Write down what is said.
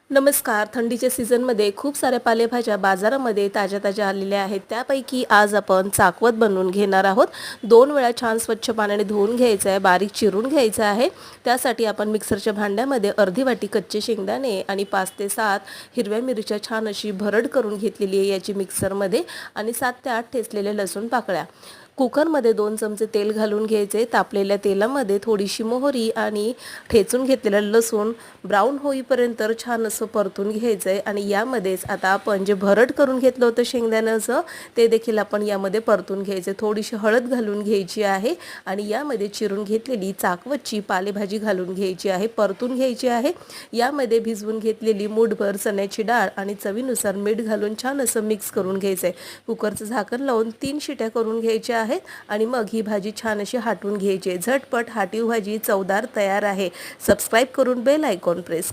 नमस्कार. थंडीच्या सीझनमध्ये खूप साऱ्या पालेभाज्या बाजारामध्ये ताज्या-ताज्या आलेल्या आहेत. त्यापैकी आज आपण चाकवत बनवून घेणार आहोत. 2 वेळा छान स्वच्छ पाण्याने धुवून घ्यायचं आहे, बारीक चिरून घ्यायचं आहे. त्यासाठी आपण मिक्सरच्या भांड्यामध्ये अर्धी वाटी कच्चे शेंगदाणे आणि 5 ते 7 हिरव्या मिरच्या छान अशी भरड करून घेतलेली आहे याची मिक्सरमध्ये आणि 7 ते 8 ठेचलेले लसूण पाकळ्या. कुकरमध्ये 2 चमचे तेल घालून घ्यायचे. तापलेल्या तेलामध्ये थोडीशी मोहरी आणि ठेचून घेतलेलं लसूण ब्राऊन होईपर्यंत छान असं परतून घ्यायचं आहे आणि यामध्येच आता आपण जे भरड करून घेतलं होतं शेंगदाण्याचं ते देखील आपण यामध्ये परतून घ्यायचं. थोडीशी हळद घालून घ्यायची आहे आणि यामध्ये चिरून घेतलेली चाकवतची पालेभाजी घालून घ्यायची आहे, परतून घ्यायची आहे. यामध्ये भिजवून घेतलेली मूठभर चण्याची डाळ आणि चवीनुसार मीठ घालून छान असं मिक्स करून घ्यायचं आहे. कुकरचं झाकण लावून 3 शिट्या करून घ्यायच्या आहेत आणि मग ही भाजी छान अशी हाटून घ्यायची आहे. झटपट हाटीव भाजी चवदार तयार आहे. सबस्क्राईब करून बेल आयकॉन प्रेस